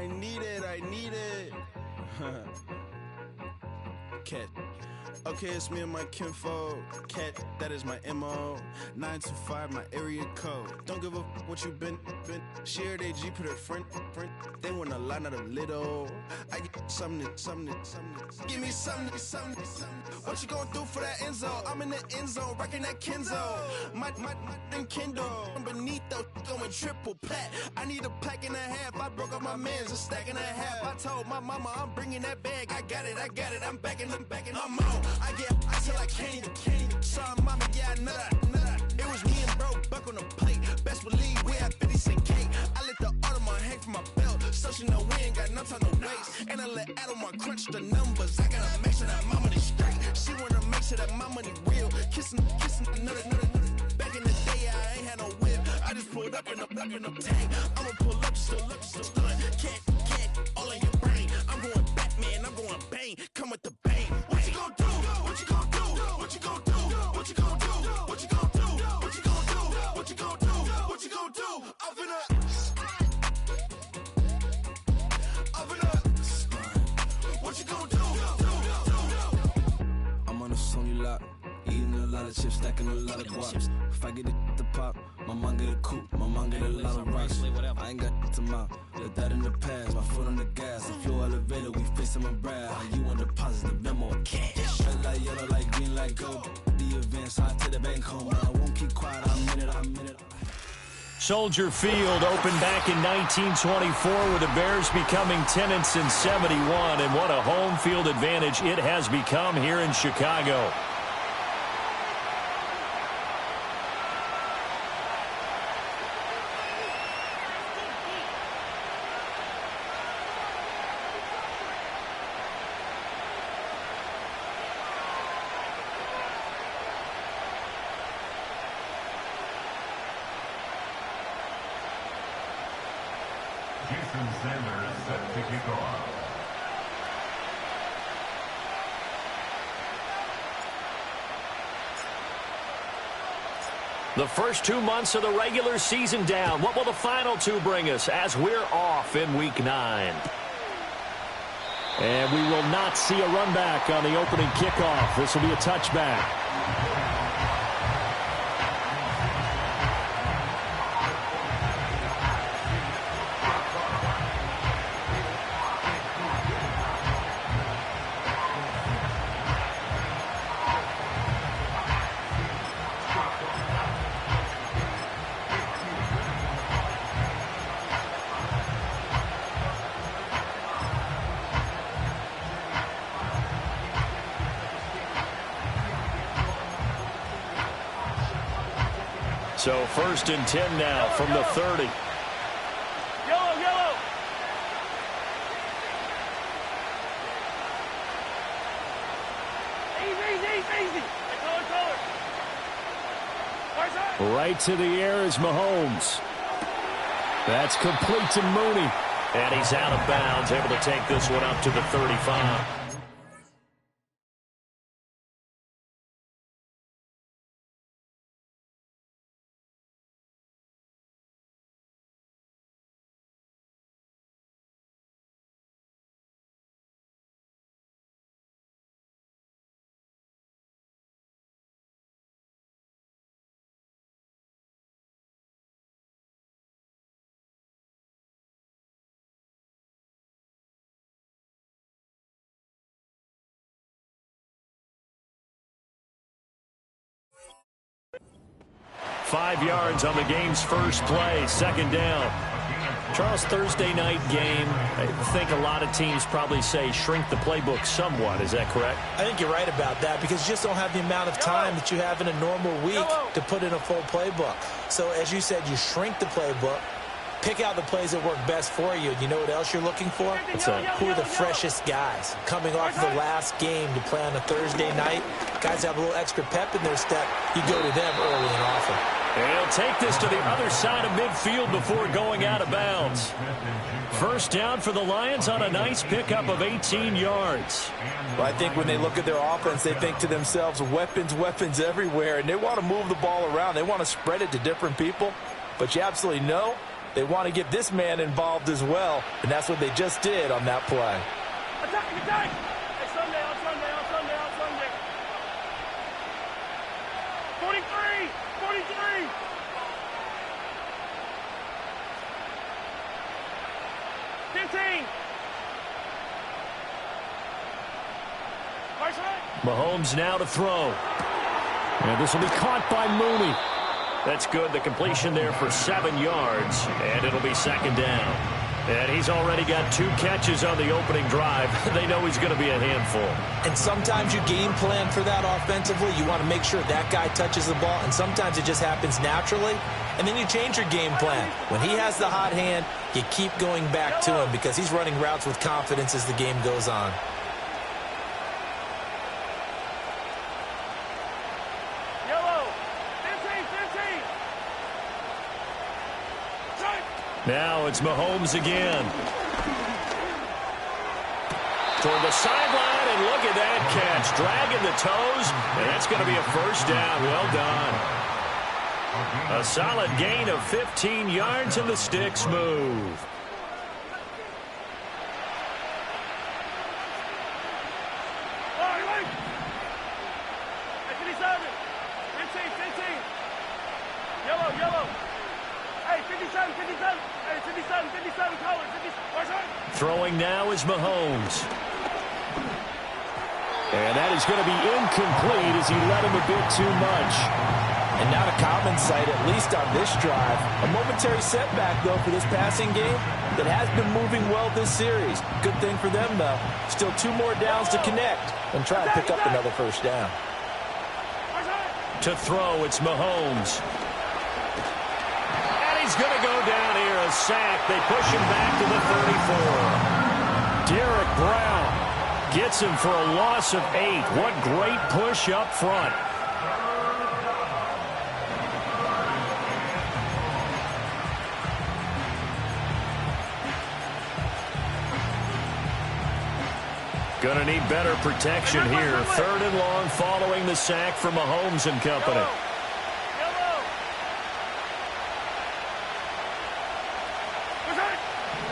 I need it. Cat. Okay, it's me and my kinfolk. Cat, that is my MO. 925, my area code. Don't give a what you been. Share they G, put her friend. They want a lot, not a little. I get something. Give me something. What you gonna do for that Enzo? I'm in the end zone, rocking that Kenzo. My Kindle. I'm beneath though, going triple plat. I need a pack and a half. I broke up my mans, a stack and a half. I told my mama I'm bringing that bag. I got it. I'm backing, I'm on. I till I can't. Sorry, mama, yeah, I know that. It was me and bro, buck on the plate. Best believe we had 50 cent cake. I let the Audemars hang from my belt. So she know we ain't got no time to waste. And I let Adelmar crunch the numbers. I gotta make sure that my money straight. She wanna make sure that my money real. Kissing another. Back in the day, I ain't had no whip. I just pulled up in the tank. I'ma pull up, just stun. Can't, all in your brain. I'm going Batman, I'm going bang. Come with the bang. What you gonna do? What you gonna do? What you gonna do? What you gonna do? What you gonna do? What you gonna do? What you gonna do? What you gonna do? Up in up. What you gonna do? I'm on a Sony lot, eating a lot of chips, stacking a lot of guap. If I get it to pop, my mom get a coupe, my mom get a lot of rocks. I ain't got to mouth, let that in the past. My foot on the gas, the flow elevator, we facing my brad. How you on deposit the memo cash? Red light, yellow light, green light, gold. The events, hot to the bank home. I won't keep quiet, I'm in it. Soldier Field opened back in 1924 with the Bears becoming tenants in 71, and what a home field advantage it has become here in Chicago. Set to kick off. The first 2 months of the regular season down. What will the final two bring us as we're off in Week 9? And we will not see a run back on the opening kickoff. This will be a touchback. So 1st and 10 now from the 30. Yellow. Easy. Right to the air is Mahomes. That's complete to Mooney. And he's out of bounds, able to take this one up to the 35. Five yards on the game's first play, 2nd down. Charles, Thursday night game, I think a lot of teams probably say shrink the playbook somewhat. Is that correct? I think you're right about that because you just don't have the amount of time that you have in a normal week to put in a full playbook. So as you said, you shrink the playbook, pick out the plays that work best for you. You know what else you're looking for? Who are the freshest guys coming off the last game to play on a Thursday night? Guys have a little extra pep in their step. You go to them early and often. And he'll take this to the other side of midfield before going out of bounds. First down for the Lions on a nice pickup of 18 yards. Well, I think when they look at their offense, they think to themselves, weapons everywhere, and they want to move the ball around. They want to spread it to different people. But you absolutely know They want to get this man involved as well, and that's what they just did on that play. Attack, attack! Hey, Sunday, on Sunday, on Sunday, on Sunday. 43! 43! Mahomes now to throw. And this will be caught by Mooney. That's good. The completion there for 7 yards. And it'll be second down. And he's already got 2 catches on the opening drive. They know he's going to be a handful. And sometimes you game plan for that offensively. You want to make sure that guy touches the ball. And sometimes it just happens naturally. And then you change your game plan. When he has the hot hand, you keep going back to him because he's running routes with confidence as the game goes on. Now it's Mahomes again. Toward the sideline, and look at that catch. Dragging the toes, and that's going to be a first down. Well done. A solid gain of 15 yards, and the sticks move. Throwing now is Mahomes. And that is going to be incomplete as he led him a bit too much. And not a common sight, at least on this drive. A momentary setback, though, for this passing game that has been moving well this series. Good thing for them, though. Still 2 more downs to connect and try and pick up another first down. To throw, it's Mahomes. He's going to go down here, a sack. They push him back to the 34. Derek Brown gets him for a loss of 8. What great push up front. Going to need better protection here. 3rd and long following the sack from Mahomes and company.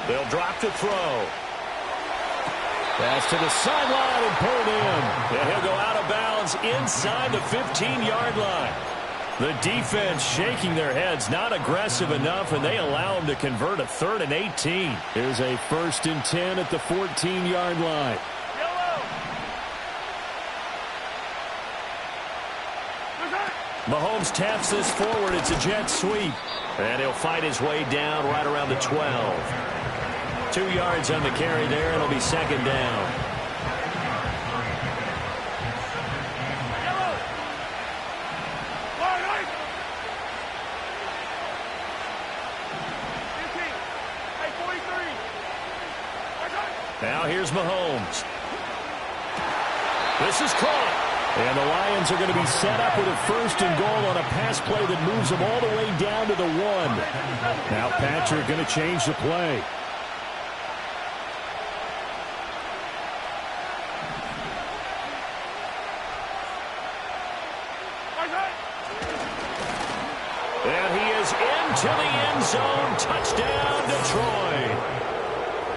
They'll drop to throw. Pass to the sideline and pulled in. And he'll go out of bounds inside the 15-yard line. The defense shaking their heads, not aggressive enough, and they allow him to convert a 3rd and 18. Here's a 1st and 10 at the 14-yard line. Mahomes taps this forward. It's a jet sweep. And he'll fight his way down right around the 12. 2 yards on the carry there. It'll be second down. Now here's Mahomes. This is caught. And the Lions are going to be set up with a 1st and goal on a pass play that moves them all the way down to the 1. Now Patrick going to change the play. And he is into the end zone. Touchdown, Detroit.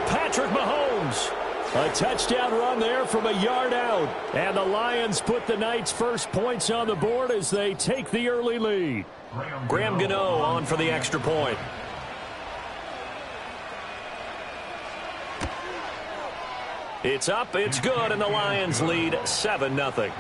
Patrick Mahomes. A touchdown run there from a yard out. And the Lions put the night's first points on the board as they take the early lead. Graham Gano on for the extra point. It's up, it's good, and the Lions lead 7-0.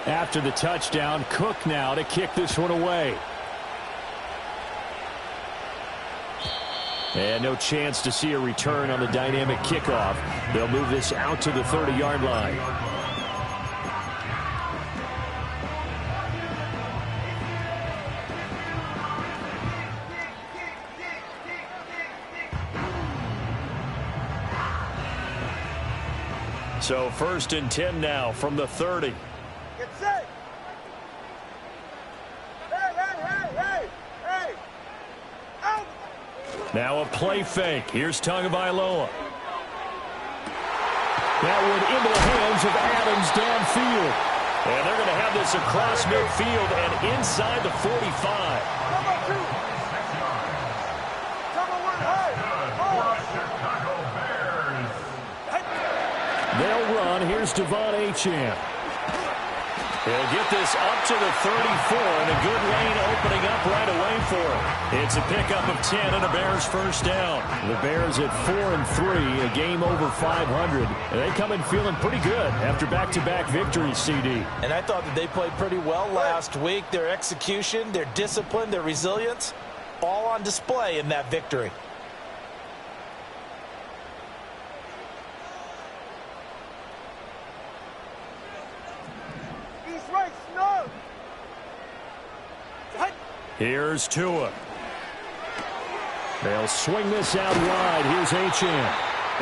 After the touchdown, Cook now to kick this one away. And no chance to see a return on the dynamic kickoff. They'll move this out to the 30-yard line. So 1st and 10 now from the 30. Get set. Hey. Out. Now a play fake. Here's Tagovailoa. That one into the hands of Adams downfield. And they're going to have this across midfield and inside the 45. They'll run. Here's Devon Achane. He'll get this up to the 34, and a good lane opening up right away for him. It's a pickup of 10 and a Bears first down. The Bears at 4-3, a game over 500. And they come in feeling pretty good after back-to-back victories, CD. And I thought that they played pretty well last week. Their execution, their discipline, their resilience, all on display in that victory. Here's Tua. They'll swing this out wide. Here's Achane.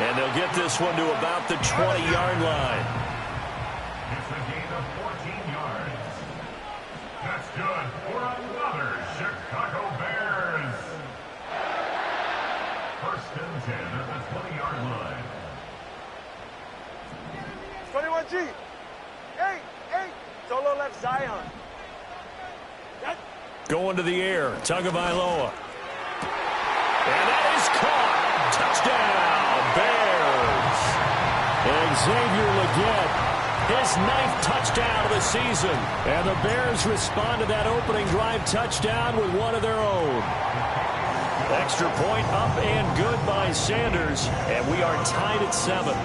And they'll get this one to about the 20-yard line. It's a gain of 14 yards. That's good for another Chicago Bears. First and 10 at the 20-yard line. 21G. Hey. Solo left Zion. Going to the air. Tagovailoa. And that is caught. Touchdown, Bears. And Xavier Legette, his 9th touchdown of the season. And the Bears respond to that opening drive touchdown with one of their own. Extra point up and good by Sanders. And we are tied at 7.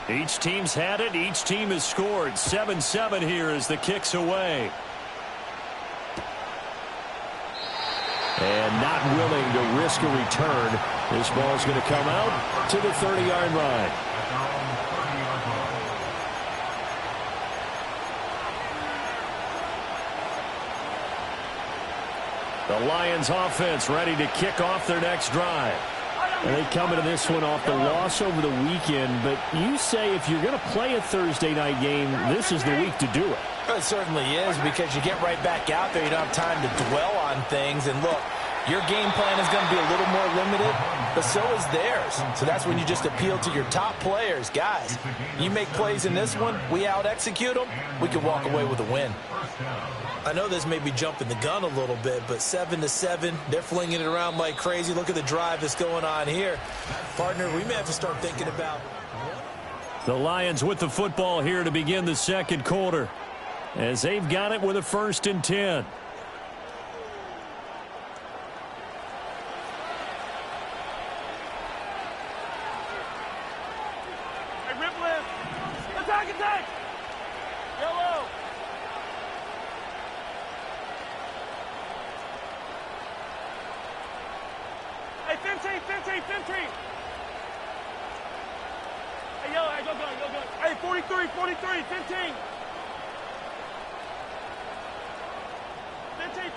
Each team's had it. Each team has scored. 7-7 here as the kick's away. And not willing to risk a return. This ball's going to come out to the 30-yard line. The Lions offense ready to kick off their next drive. And they come into this one off the loss over the weekend. But you say if you're going to play a Thursday night game, this is the week to do it. It certainly is, because you get right back out there. You don't have time to dwell on things. And look, your game plan is going to be a little more limited, but so is theirs. So that's when you just appeal to your top players. Guys, you make plays in this one, we out-execute them, we can walk away with a win. I know this may be jumping the gun a little bit, but 7-7, they're flinging it around like crazy. Look at the drive that's going on here. Partner, we may have to start thinking about... The Lions with the football here to begin the second quarter, as they've got it with a 1st and 10. Hey, rip left. Attack. Yellow. Hey, 15. Hey, yellow, hey, go. Hey, 43, 15. 15.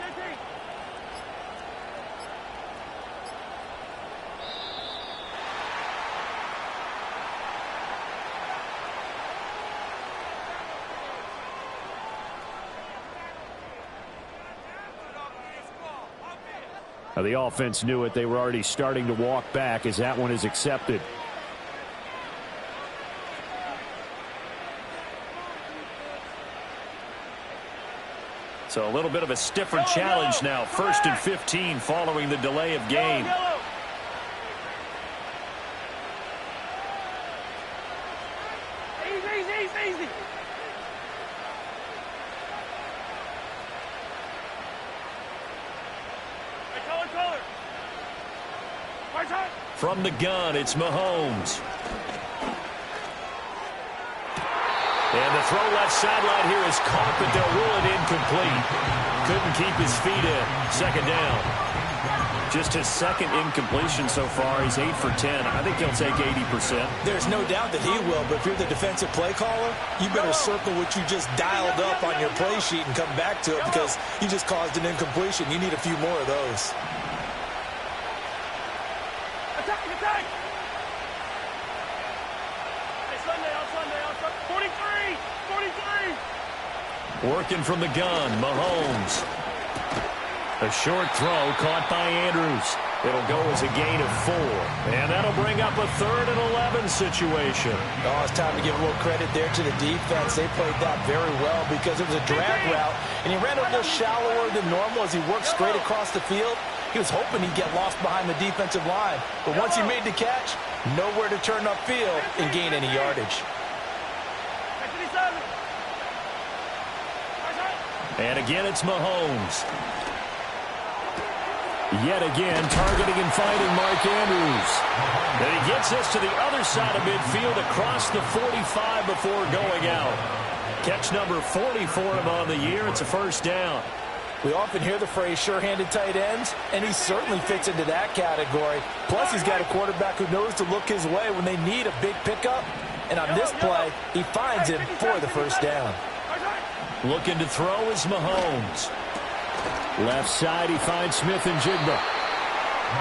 Now, the offense knew it. They were already starting to walk back as that one is accepted. So a little bit of a stiffer challenge now. 1st and 15 following the delay of game. Easy. Hey, color. From the gun, it's Mahomes. And the throw left sideline here is caught, but they'll rule it incomplete. Couldn't keep his feet in. 2nd down. Just his 2nd incompletion so far. He's 8 for 10. I think he'll take 80%. There's no doubt that he will, but if you're the defensive play caller, you better circle what you just dialed up on your play sheet and come back to it, because you just caused an incompletion. You need a few more of those. Attack. Hey, Sunday. 43. Working from the gun, Mahomes. A short throw caught by Andrews. It'll go as a gain of 4. And that'll bring up a 3rd and 11 situation. Oh, it's time to give a little credit there to the defense. They played that very well because it was a drag route, and he ran a little shallower than normal as he worked straight across the field. He was hoping he'd get lost behind the defensive line. But once he made the catch, nowhere to turn upfield and gain any yardage. And again, it's Mahomes. Yet again, targeting and finding Mark Andrews. And he gets us to the other side of midfield across the 45 before going out. Catch number 40 for him on the year. It's a first down. We often hear the phrase sure-handed tight ends, and he certainly fits into that category. Plus, he's got a quarterback who knows to look his way when they need a big pickup. And on this play, he finds him for the first down. Looking to throw is Mahomes. Left side, he finds Smith and Jigba.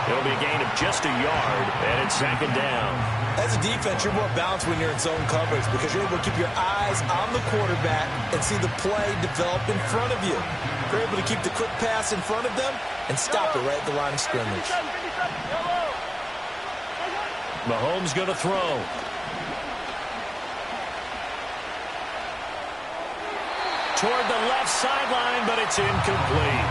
It'll be a gain of just a yard, and it's second down. As a defense, you're more balanced when you're in zone coverage because you're able to keep your eyes on the quarterback and see the play develop in front of you. You're able to keep the quick pass in front of them and stop it right at the line of scrimmage. Mahomes going to throw. Toward the left sideline, but it's incomplete.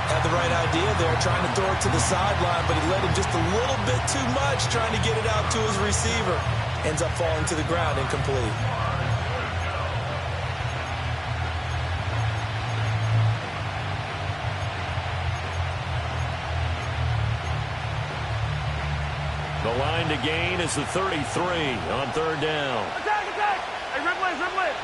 Had the right idea there, trying to throw it to the sideline, but he led him just a little bit too much, trying to get it out to his receiver. Ends up falling to the ground, incomplete. The line to gain is the 33 on third down. Attack, attack! Hey, rip it, rip it!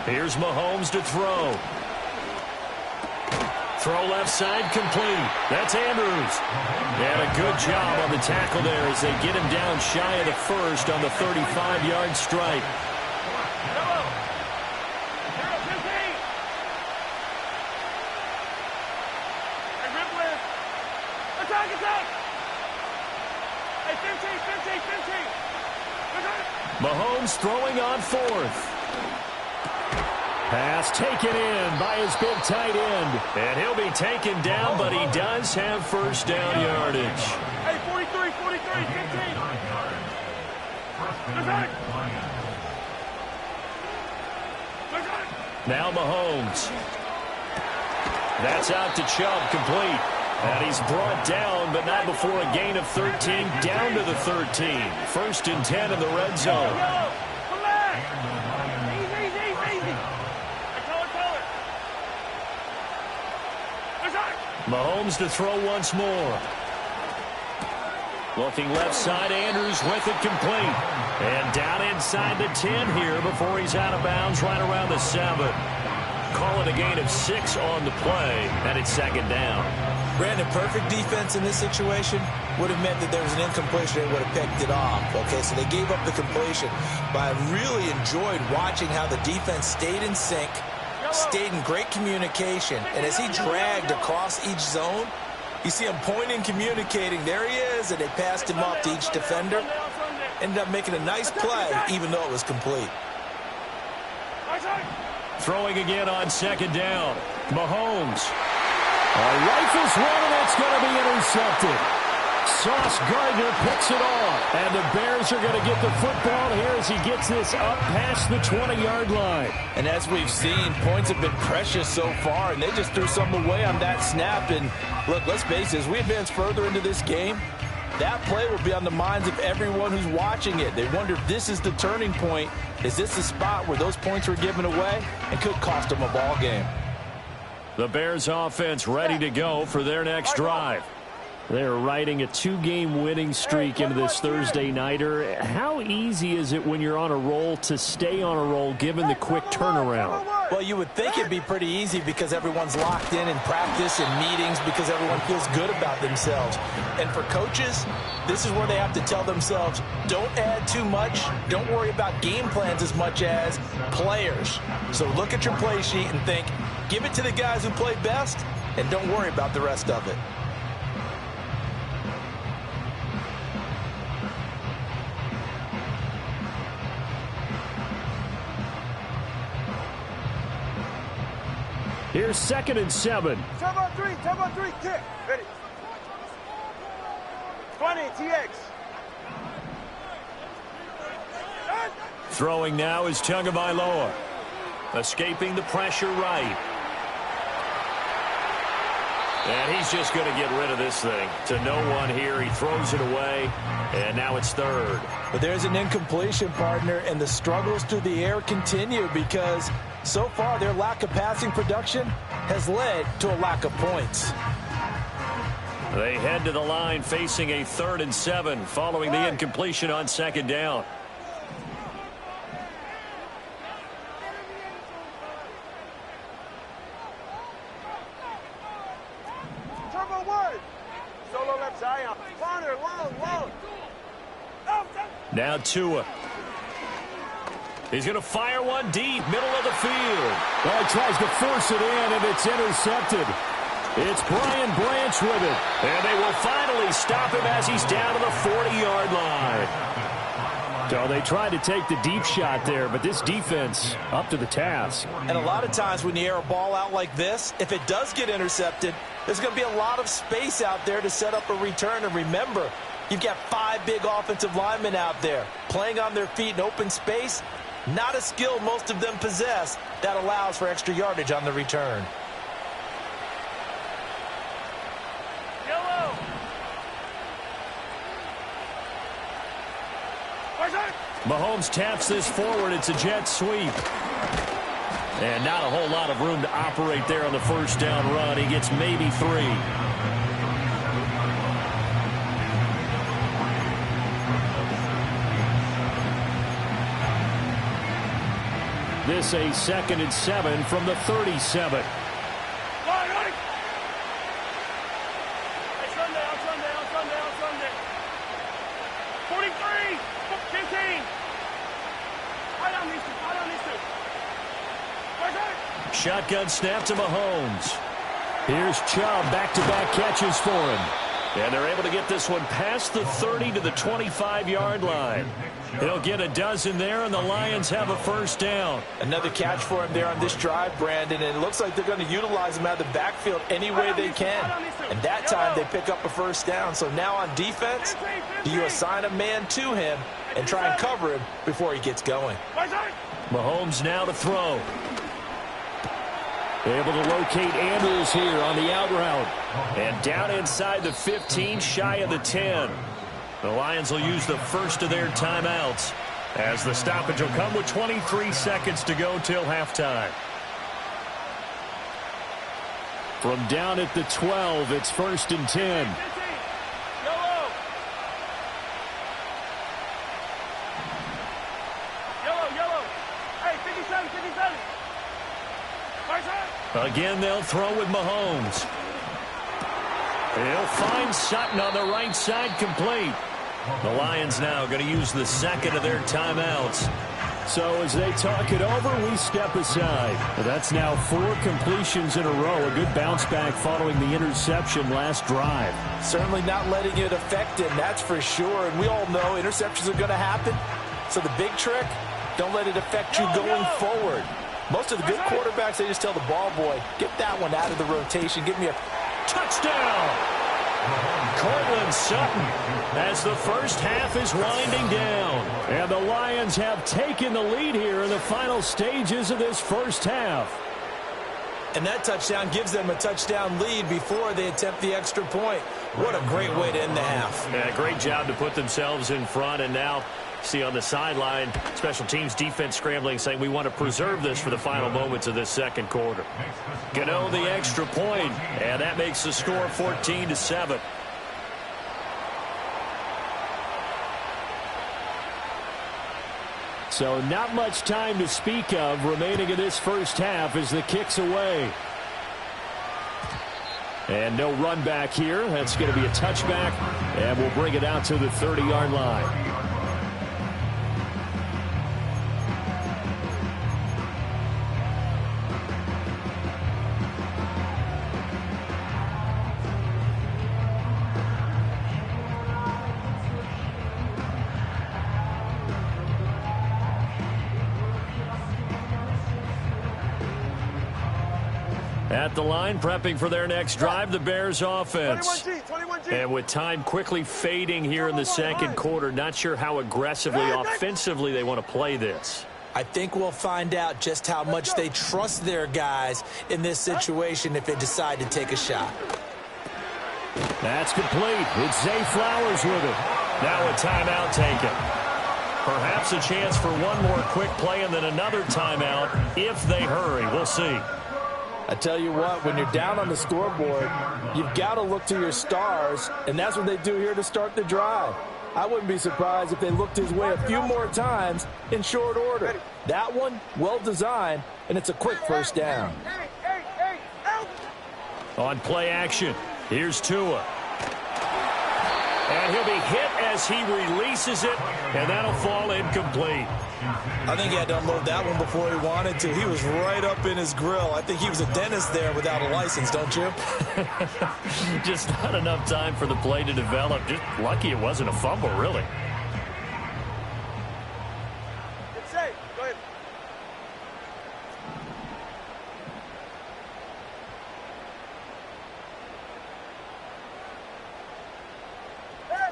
Here's Mahomes to throw. Throw left side complete. That's Andrews. And a good job on the tackle there as they get him down shy of the first on the 35-yard strike. Attack, attack! Hey, 15. Mahomes throwing on fourth. Pass taken in by his big tight end. And he'll be taken down, but he does have first down yardage. Hey, 43, 15. Now Mahomes. That's out to Chubb, complete. And he's brought down, but not before a gain of 13, down to the 13. First and 10 in the red zone. Mahomes to throw once more. Looking left side, Andrews with it complete. And down inside the 10 here before he's out of bounds right around the 7. Call it a gain of 6 on the play, and it's second down. Brandon, perfect defense in this situation would have meant that there was an incompletion and would have picked it off. Okay, so they gave up the completion. But I really enjoyed watching how the defense stayed in sync, stayed in great communication. And as he dragged across each zone, you see him pointing, communicating. There he is, and they passed him off to each defender. Ended up making a nice play, even though it was complete. Throwing again on second down. Mahomes. Rifles one, and it's going to be intercepted. Sauce Gardner picks it off. And the Bears are going to get the football here as he gets this up past the 20-yard line. And as we've seen, points have been precious so far, and they just threw something away on that snap. And look, let's face it, as we advance further into this game, that play will be on the minds of everyone who's watching it. They wonder if this is the turning point. Is this the spot where those points were given away and could cost them a ball game? The Bears offense ready to go for their next drive. They're riding a 2-game winning streak into this Thursday nighter. How easy is it when you're on a roll to stay on a roll given the quick turnaround? Well, you would think it'd be pretty easy because everyone's locked in practice and meetings because everyone feels good about themselves. And for coaches, this is where they have to tell themselves, don't add too much. Don't worry about game plans as much as players. So look at your play sheet and think, give it to the guys who play best, and don't worry about the rest of it. Here's 2nd and 7. Turbo 3, kick. Ready. 20, TX. Throwing now is Tagovailoa. Escaping the pressure right. And he's just going to get rid of this thing. To no one here. He throws it away. And now it's 3rd. But there's an incompletion, partner, and the struggles through the air continue because so far their lack of passing production has led to a lack of points. They head to the line facing a 3rd and 7 following the incompletion on 2nd down. Turbo 1. Solo left Zion. Corner, long. Now Tua. He's going to fire one deep, middle of the field. Well, he tries to force it in, and it's intercepted. It's Brian Branch with it. And they will finally stop him as he's down to the 40-yard line. So they tried to take the deep shot there, but this defense up to the task. And a lot of times when you air a ball out like this, if it does get intercepted, there's going to be a lot of space out there to set up a return. And remember, you've got 5 big offensive linemen out there playing on their feet in open space. Not a skill most of them possess that allows for extra yardage on the return. Yellow. Mahomes taps this forward. It's a jet sweep. And not a whole lot of room to operate there on the 1st down run. He gets maybe 3. This a 2nd and 7 from the 37. Hey, Sunday. 43, 15. Right on these two. Shotgun snap to Mahomes. Here's Chubb, back-to-back catches for him. And they're able to get this one past the 30 to the 25-yard line. He'll get a dozen there, and the Lions have a 1st down. Another catch for him there on this drive, Brandon, and it looks like they're going to utilize him out of the backfield any way they can. And that time they pick up a 1st down. So now on defense, do you assign a man to him and try and cover him before he gets going? Mahomes now to throw. Able to locate Andrews here on the out route. And down inside the 15, shy of the 10. The Lions will use the first of their timeouts as the stoppage will come with 23 seconds to go till halftime. From down at the 12, it's 1st and 10. Yellow. Hey, 57. Again, they'll throw with Mahomes. He'll find Sutton on the right side, complete. The Lions now going to use the 2nd of their timeouts. So as they talk it over, we step aside. Well, that's now 4 completions in a row. A good bounce back following the interception last drive. Certainly not letting it affect him, that's for sure. And we all know interceptions are going to happen. So the big trick, don't let it affect you going forward. Most of the good quarterbacks, they just tell the ball boy, get that one out of the rotation. Give me a touchdown. Cortland Sutton as the 1st half is winding down. And the Lions have taken the lead here in the final stages of this 1st half. And that touchdown gives them a touchdown lead before they attempt the extra point. What a great way to end the half. Yeah, great job to put themselves in front. And now see on the sideline, special teams defense scrambling, saying we want to preserve this for the final moments of this 2nd quarter. Gano the extra point, and that makes the score 14-7. So not much time to speak of remaining in this 1st half as the kick's away. And no run back here. That's going to be a touchback, and we'll bring it out to the 30-yard line. At the line, prepping for their next drive, the Bears offense. 21G. And with time quickly fading here in the second quarter, not sure how aggressively, offensively they want to play this. I think we'll find out just how much they trust their guys in this situation if they decide to take a shot. That's complete. It's Zay Flowers with it. Now a timeout taken. Perhaps a chance for one more quick play and then another timeout if they hurry. We'll see. I tell you what, when you're down on the scoreboard, you've got to look to your stars, and that's what they do here to start the drive. I wouldn't be surprised if they looked his way a few more times in short order. That one, well designed, and it's a quick first down. On play action, here's Tua. And he'll be hit as he releases it, and that'll fall incomplete. I think he had to unload that one before he wanted to. He was right up in his grill. I think he was a dentist there without a license, don't you? Just not enough time for the play to develop. Just lucky it wasn't a fumble, really. It's safe. Go ahead. Hey.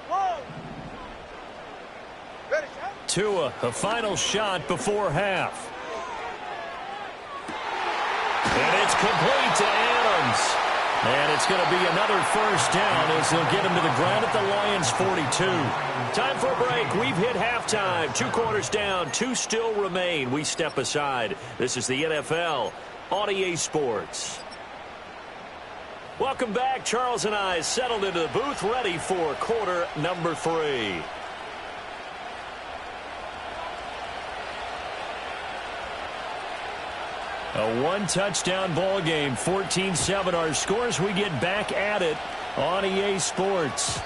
Long. Ready, shot. Tua, a final shot before half. And it's complete to Adams. And it's going to be another first down as they'll get him to the ground at the Lions' 42. Time for a break. We've hit halftime. 2 quarters down. 2 still remain. We step aside. This is the NFL on EA Sports. Welcome back. Charles and I settled into the booth, ready for quarter number 3. A one-touchdown ball game, 14-7 our scores. We get back at it on EA Sports.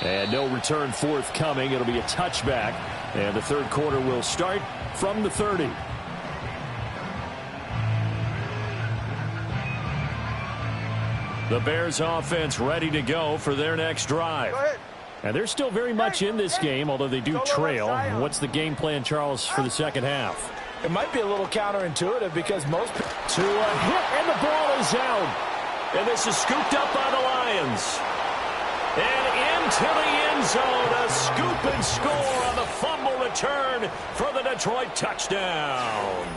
And no return forthcoming. It'll be a touchback. And the third quarter will start from the 30. The Bears offense ready to go for their next drive. And they're still very much in this game, although they do trail. What's the game plan, Charles, for the second half? It might be a little counterintuitive because most... To a hit, and the ball is out. And this is scooped up by the Lions. And into the end zone, a scoop and score on the fumble return for the Detroit touchdown.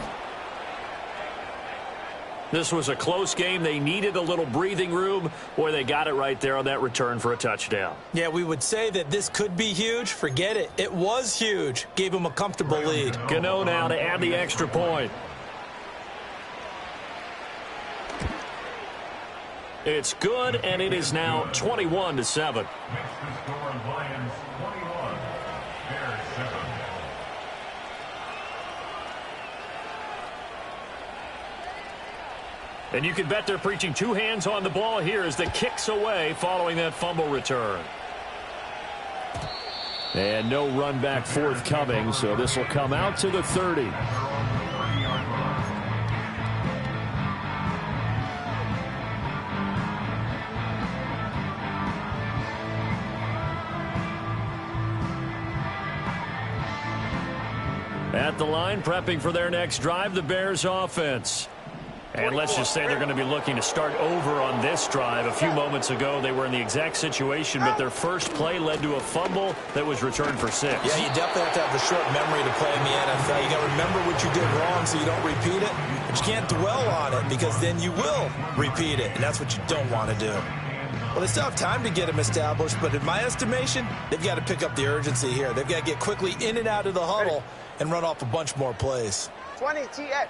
This was a close game. They needed a little breathing room. Boy, they got it right there on that return for a touchdown. Yeah, we would say that this could be huge. Forget it. It was huge. Gave him a comfortable lead. Gano now to add the extra point. It's good, and it is now 21-7. Makes the score Lions 21, Bears 7. And you can bet they're preaching 2 hands on the ball here as the kick's away following that fumble return. And no run back forthcoming, so this will come out to the 30. At the line, prepping for their next drive, the Bears offense. And let's just say they're going to be looking to start over on this drive. A few moments ago, they were in the exact situation, but their first play led to a fumble that was returned for 6. Yeah, you definitely have to have a short memory to play in the NFL. You got to remember what you did wrong so you don't repeat it. But you can't dwell on it because then you will repeat it, and that's what you don't want to do. Well, they still have time to get them established, but in my estimation, they've got to pick up the urgency here. They've got to get quickly in and out of the huddle and run off a bunch more plays. 20 TX.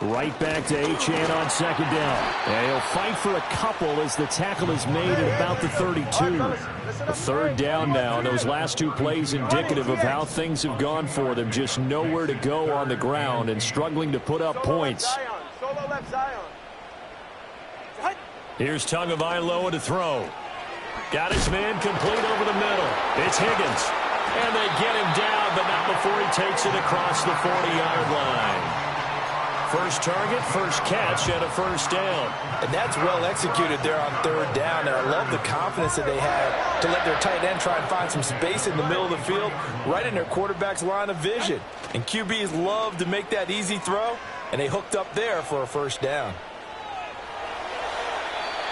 Right back to Achane on second down. And he'll fight for a couple as the tackle is made at about the 32. A third down now. Those last 2 plays indicative of how things have gone for them. Just nowhere to go on the ground and struggling to put up points. Solo left Zion. Here's Tagovailoa to throw. Got his man complete over the middle. It's Higgins. And they get him down, but not before he takes it across the 40-yard line. First target, first catch, and a first down. And that's well executed there on third down. And I love the confidence that they had to let their tight end try and find some space in the middle of the field, right in their quarterback's line of vision. And QBs love to make that easy throw, and they hooked up there for a first down.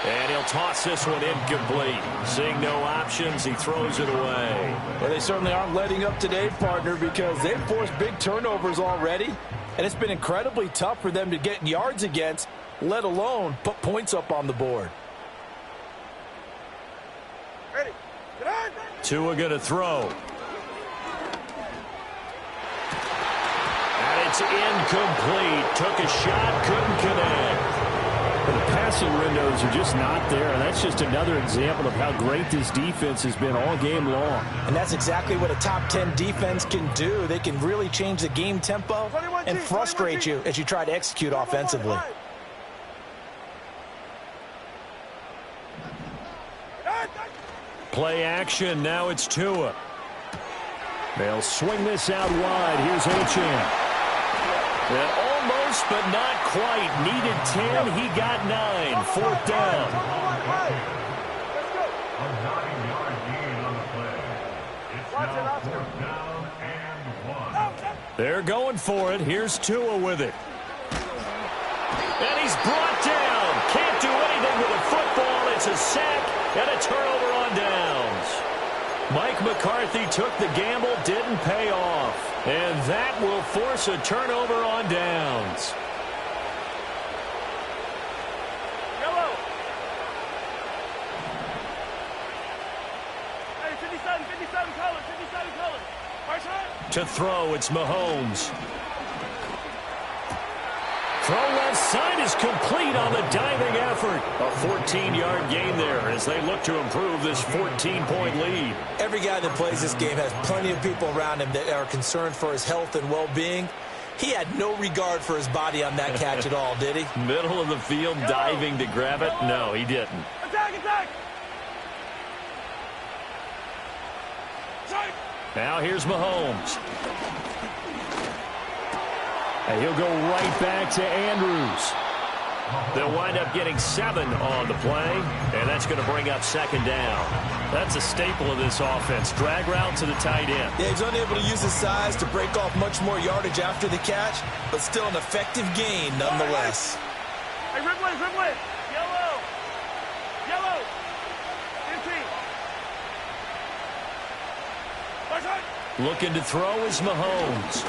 And he'll toss this one incomplete. Seeing no options, he throws it away. Well, they certainly aren't letting up today, partner, because they've forced big turnovers already. And it's been incredibly tough for them to get yards against, let alone put points up on the board. Ready. Get on. Tua going to throw. And it's incomplete. Took a shot, couldn't connect. The passing windows are just not there, and that's just another example of how great this defense has been all game long. And that's exactly what a top 10 defense can do. They can really change the game tempo and frustrate you as you try to execute offensively. Play action, now it's Tua. They'll swing this out wide. Here's Achane. And almost, but not quite. Needed 10, he got 9. Fourth down. A 9-yard gain on the play. It's now 4th down and 1. They're going for it. Here's Tua with it. And he's brought down. Can't do anything with a football. It's a sack and a turnover on downs. Mike McCarthy took the gamble, didn't pay off. And that will force a turnover on downs. Yellow. Hey, 57 colors, 57 colors. March high. To throw, it's Mahomes. Throw left side is complete on the diving effort. A 14-yard gain there as they look to improve this 14-point lead. Every guy that plays this game has plenty of people around him that are concerned for his health and well-being. He had no regard for his body on that catch at all, did he? Middle of the field, diving to grab it? No, he didn't. Attack! Now here's Mahomes. And he'll go right back to Andrews. They'll wind up getting 7 on the play, and that's going to bring up second down. That's a staple of this offense. Drag route to the tight end. Yeah, he's unable to use his size to break off much more yardage after the catch, but still an effective gain nonetheless. Hey, Ripley. Yellow. Empty. Looking to throw is Mahomes.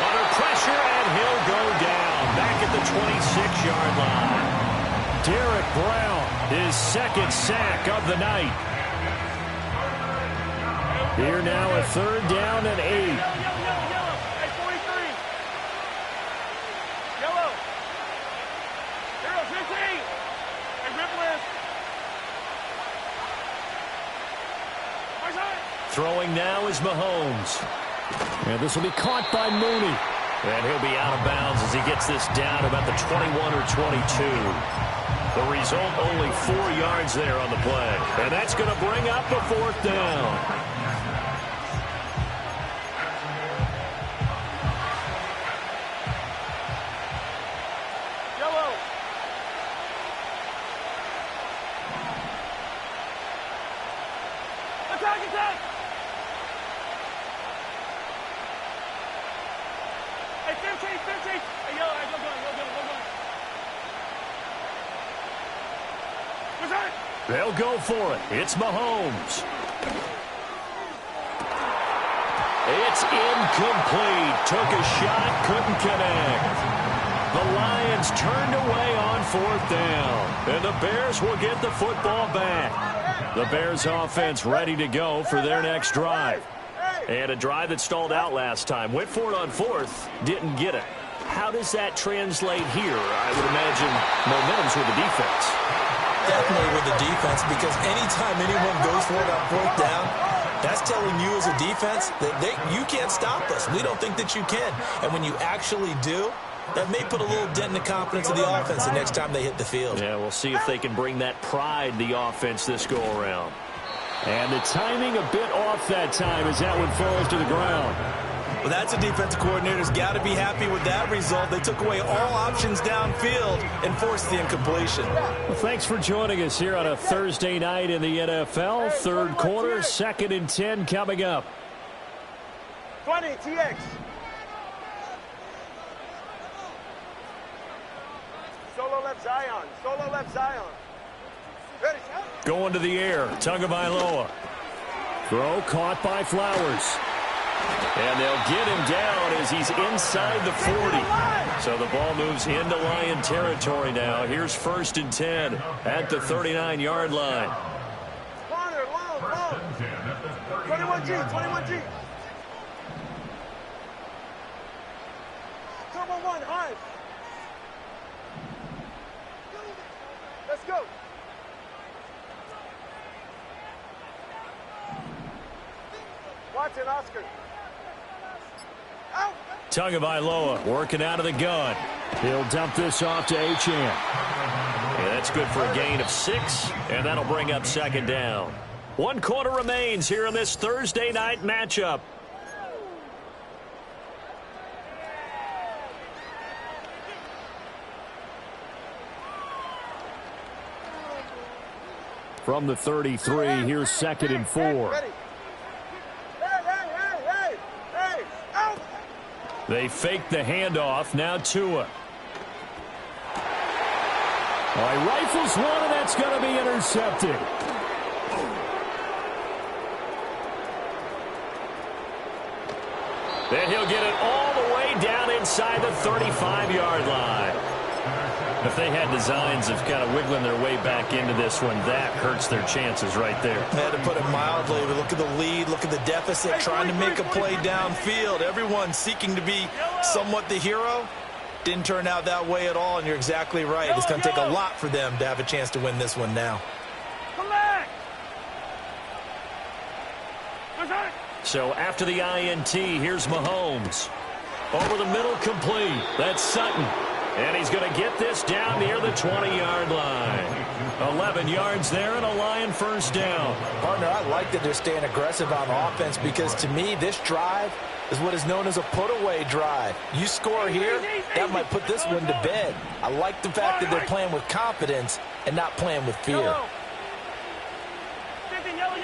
Under pressure, and he'll go down. Back at the 26-yard line. Derek Brown, his second sack of the night. Here now a third down and 8. Yellow. Hey, 43. Yellow. 15. Hey, Ripley. Throwing now is Mahomes. And this will be caught by Mooney. And he'll be out of bounds as he gets this down about the 21 or 22. The result, only 4 yards there on the play. And that's going to bring up a fourth down. Yellow. Attack! Hey, 15. Hey, yellow, go. What's that? They'll go for it. It's Mahomes. It's incomplete. Took a shot, couldn't connect. The Lions turned away on fourth down. And the Bears will get the football back. The Bears offense ready to go for their next drive. And a drive that stalled out last time. Went for it on fourth, didn't get it. How does that translate here? I would imagine momentum's with the defense. Definitely with the defense, because anytime anyone goes for it on fourth down, that's telling you as a defense that you can't stop us. We don't think that you can. And when you actually do, that may put a little dent in the confidence of the offense the next time they hit the field. Yeah, we'll see if they can bring that pride, the offense, this go-around. And the timing a bit off that time as that one falls to the ground. Well, that's a defensive coordinator's got to be happy with that result. They took away all options downfield and forced the incompletion. Well, thanks for joining us here on a Thursday night in the NFL. Third quarter, 2nd and 10 coming up. 20, TX. Solo left Zion. Solo left Zion. Ready, shot. Going to the air. Tagovailoa. Throw caught by Flowers. And they'll get him down as he's inside the 40. So the ball moves into Lion territory now. Here's 1st and 10 at the 39-yard line. Corner, long. 21G, 21G. Turbo 1, high. Let's go. Watson, Oscar. Out. Tagovailoa working out of the gun. He'll dump this off to Achane. And that's good for a gain of 6, and that'll bring up 2nd down. 1 quarter remains here in this Thursday night matchup. From the 33, here's 2nd and 4. Hey, out. They fake the handoff. Now Tua. All right, rifles one, and that's going to be intercepted. Then he'll get it all the way down inside the 35-yard line. If they had designs of kind of wiggling their way back into this one, that hurts their chances right there. I had to put it mildly, but look at the lead, look at the deficit, trying to make a play downfield. Everyone seeking to be somewhat the hero. Didn't turn out that way at all, and you're exactly right. It's going to take a lot for them to have a chance to win this one now. So after the INT, here's Mahomes. Over the middle, complete. That's Sutton. And he's going to get this down near the 20-yard line. 11 yards there and a Lion 1st down. Partner, I like that they're staying aggressive on offense because to me, this drive is what is known as a put-away drive. You score here, that might put this one to bed. I like the fact that they're playing with confidence and not playing with fear. Yellow. 15, yellow.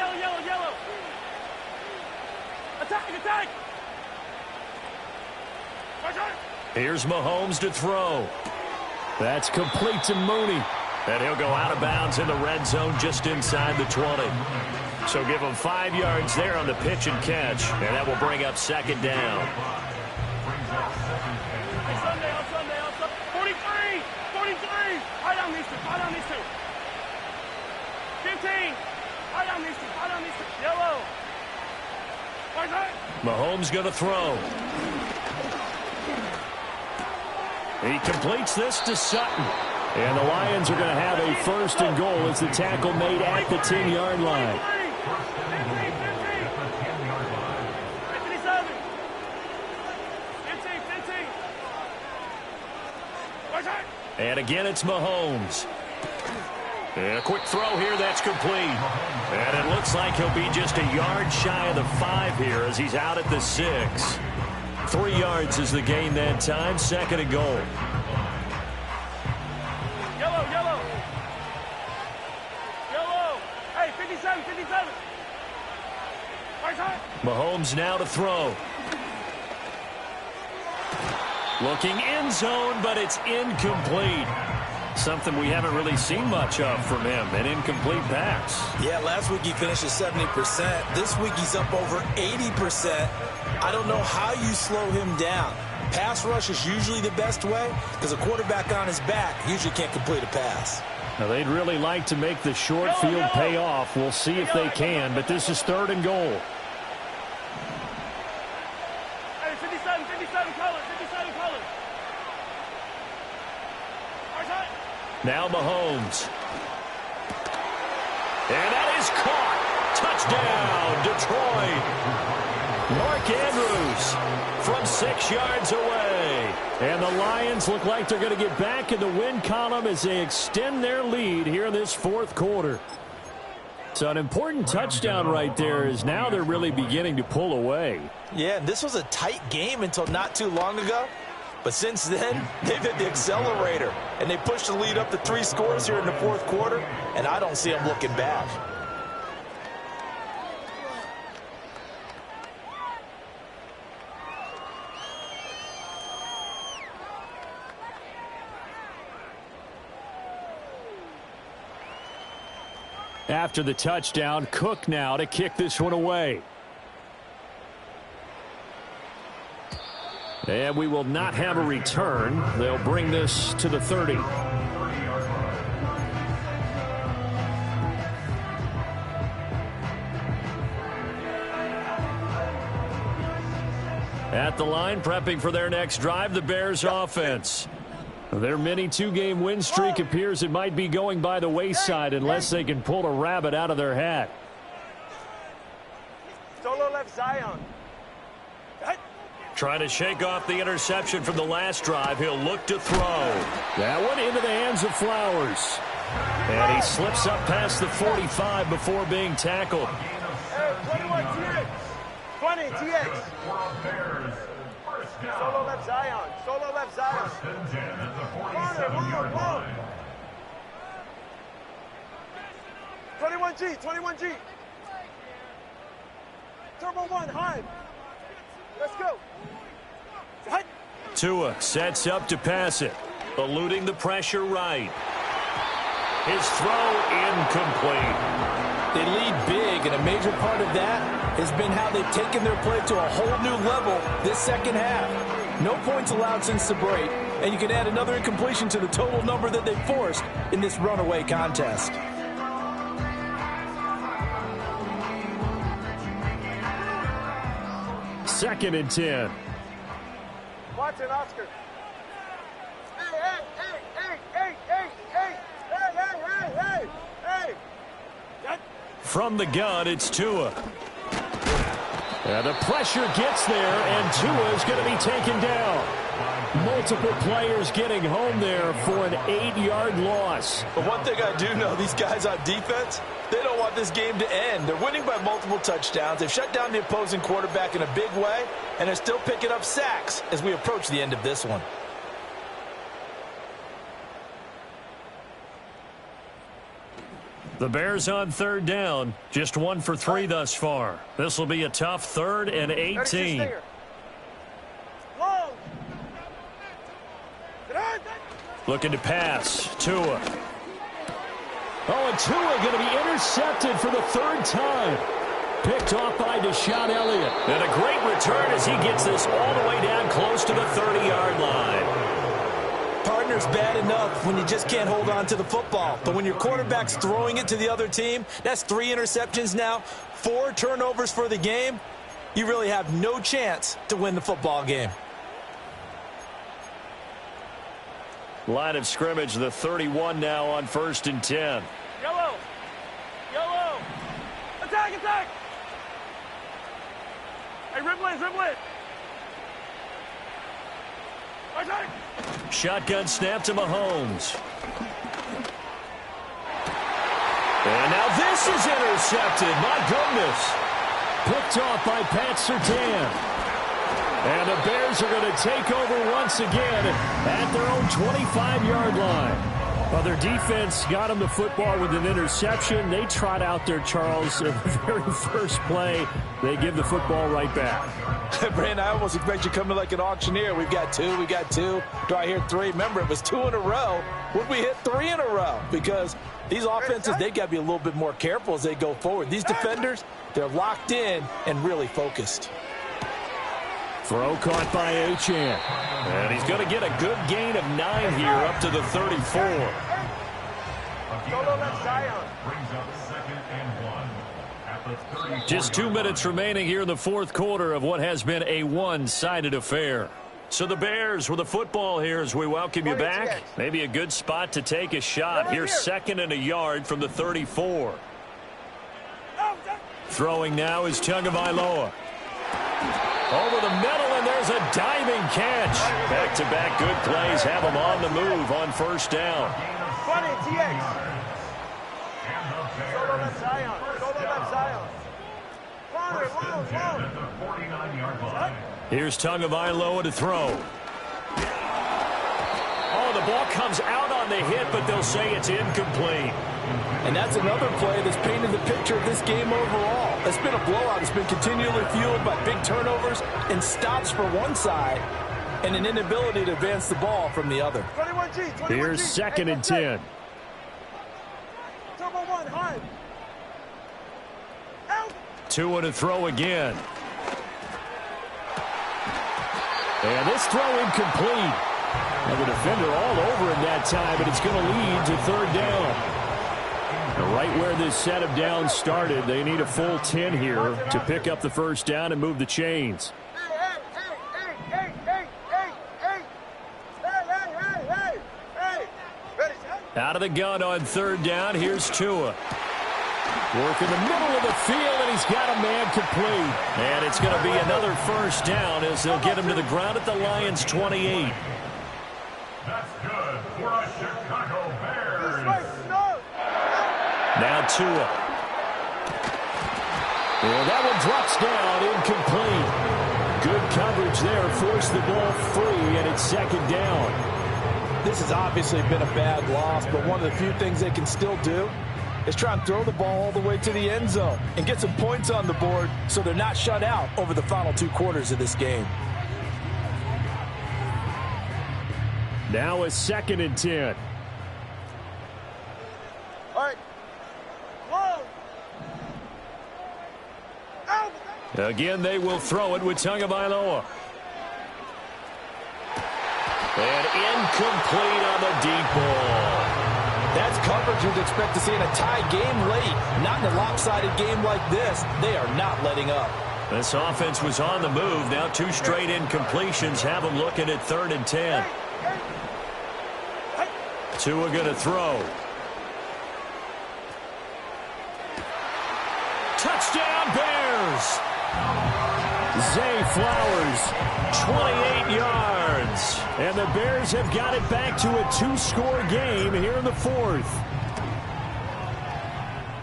Attack. Here's Mahomes to throw. That's complete to Mooney. And he'll go out of bounds in the red zone just inside the 20. So give him 5 yards there on the pitch and catch. And that will bring up 2nd down. 43. High down these two. 15. High down these two. Yellow. Mahomes going to throw. He completes this to Sutton. And the Lions are going to have a 1st and goal as the tackle made at the 10-yard line. 15. And again, it's Mahomes. And a quick throw here, that's complete. And it looks like he'll be just a yard shy of the 5 here as he's out at the 6. 3 yards is the gain that time, 2nd and goal. Yellow. Hey, 57. Mahomes now to throw. Looking end zone, but it's incomplete. Something we haven't really seen much of from him, an incomplete pass. Yeah, last week he finished at 70%. This week he's up over 80%. I don't know how you slow him down. Pass rush is usually the best way because a quarterback on his back usually can't complete a pass. Now, they'd really like to make the short field pay off. We'll see if they can, but this is 3rd and goal. Hey, 57 colors. Now Mahomes. And that is caught. Touchdown, Detroit. Mark Andrews from 6 yards away. And the Lions look like they're going to get back in the win column as they extend their lead here in this 4th quarter. So an important touchdown right there is now they're really beginning to pull away. Yeah, and this was a tight game until not too long ago. But since then, they've hit the accelerator, and they pushed the lead up to 3 scores here in the fourth quarter, and I don't see them looking back. After the touchdown, Cook now to kick this one away. And we will not have a return. They'll bring this to the 30. At the line, prepping for their next drive, the Bears offense. Their mini 2-game win streak appears it might be going by the wayside unless they can pull a rabbit out of their hat. Solo left Zion. Trying to shake off the interception from the last drive. He'll look to throw. That one into the hands of Flowers. And he slips up past the 45 before being tackled. Hey, 21 TX. 20 TX. Solo left Zion. Solo left Zion. Corner, long. 21G, 21G. Turbo 1, high. Let's go. Tua sets up to pass it. Eluding the pressure right. His throw incomplete. They lead big, and a major part of that has been how they've taken their play to a whole new level this second half. No points allowed since the break, and you can add another incompletion to the total number that they forced in this runaway contest. Second and 10. Watson, Oscar. Hey. From the gun, it's Tua. And the pressure gets there, and Tua is going to be taken down. Multiple players getting home there for an 8-yard loss. But one thing I do know, these guys on defense, they don't want this game to end. They're winning by multiple touchdowns. They've shut down the opposing quarterback in a big way, and they're still picking up sacks as we approach the end of this one. The Bears on third down. Just 1 for 3 thus far. This will be a tough 3rd and 18. Looking to pass. Tua. Oh, and Tua going to be intercepted for the 3rd time. Picked off by Deshaun Elliott. And a great return as he gets this all the way down close to the 30-yard line. Partner's bad enough when you just can't hold on to the football. But when your quarterback's throwing it to the other team, that's 3 interceptions now, 4 turnovers for the game. You really have no chance to win the football game. Line of scrimmage, the 31 now on 1st and 10. Yellow. Attack. Hey, Ripley. Attack. Shotgun snap to Mahomes. And now this is intercepted. My goodness. Picked off by Pat Surtain. And the Bears are going to take over once again at their own 25-yard line. Well, their defense got them the football with an interception. They trot out there, Charles, in the very first play. They give the football right back. Brandon, I almost expect you coming like an auctioneer. We've got 2. Do I hear 3? Remember, it was 2 in a row. Would we hit 3 in a row? Because these offenses, they've got to be a little bit more careful as they go forward. These defenders, they're locked in and really focused. Throw caught by Achane. And he's going to get a good gain of 9 here up to the 34. Solo left Zion. Brings up 2nd and 1 at the 34. Just 2 minutes remaining here in the fourth quarter of what has been a one-sided affair. So the Bears with the football here as we welcome you back. Maybe a good spot to take a shot. Here's 2nd and a yard from the 34. Throwing now is Tagovailoa. Over the middle, and there's a diving catch. Back-to-back good plays have him on the move on 1st down. 20 TX. Solo left Zion. First and 10 at the 49-yard line. Here's Tagovailoa to throw. Oh, the ball comes out on the hit, but they'll say it's incomplete. And that's another play that's painted the picture of this game overall. It's been a blowout. It's been continually fueled by big turnovers and stops for one side and an inability to advance the ball from the other. 21G. Here's second and 10. Turbo 1, high. Out. Tua to throw again. And this throw incomplete. And the defender all over him that time, but it's going to lead to third down. Right where this set of downs started, they need a full 10 here to pick up the first down and move the chains. Out of the gun on third down, here's Tua. Work in the middle of the field, and he's got a man complete. And it's going to be another first down as they'll get him to the ground at the Lions' 28. That's good for a Chicago Bears. Now Tua. Well, that one drops down, incomplete. Good coverage there, forced the ball free, and it's second down. This has obviously been a bad loss, but one of the few things they can still do is try and throw the ball all the way to the end zone and get some points on the board so they're not shut out over the final 2 quarters of this game. Now a second and 10. All right. Whoa. Out. Again, they will throw it with Tagovailoa. And incomplete on the deep ball. That's coverage you'd expect to see in a tie game late. Not in a lopsided game like this. They are not letting up. This offense was on the move. Now 2 straight incompletions have them looking at third and 10. Tua going to throw. Touchdown Bears! Zay Flowers, 28 yards. And the Bears have got it back to a 2-score game here in the 4th.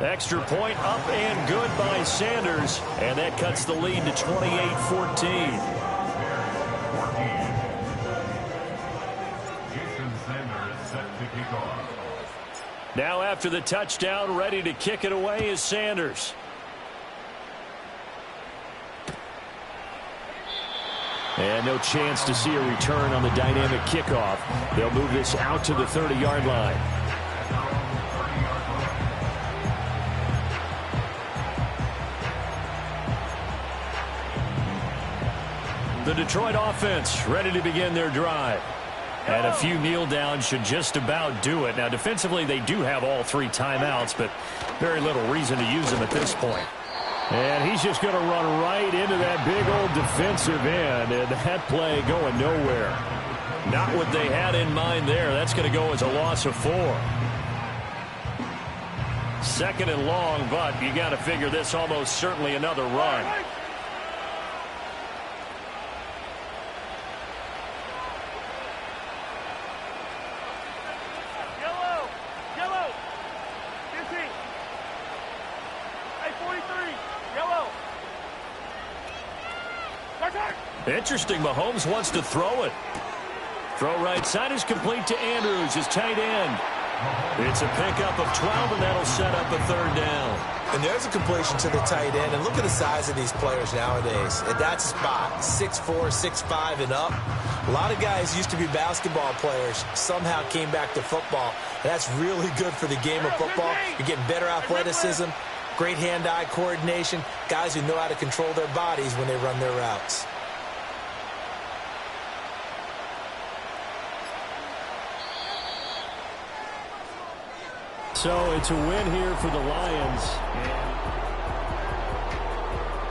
Extra point up and good by Sanders. And that cuts the lead to 28-14. Now after the touchdown, ready to kick it away is Sanders. And no chance to see a return on the dynamic kickoff. They'll move this out to the 30-yard line. The Detroit offense ready to begin their drive. And a few kneel downs should just about do it. Now, defensively, they do have all 3 timeouts, but very little reason to use them at this point. And he's just going to run right into that big old defensive end, and that play going nowhere. Not what they had in mind there. That's going to go as a loss of 4. Second and long, but you got to figure this almost certainly another run. Interesting, Mahomes wants to throw it. Throw right side is complete to Andrews, his tight end. It's a pickup of 12, and that'll set up a third down. And there's a completion to the tight end. And look at the size of these players nowadays. At that spot, 6'4", 6'5", and up. A lot of guys used to be basketball players, somehow came back to football. And that's really good for the game of football. You're getting better athleticism, great hand-eye coordination, guys who know how to control their bodies when they run their routes. So it's a win here for the Lions.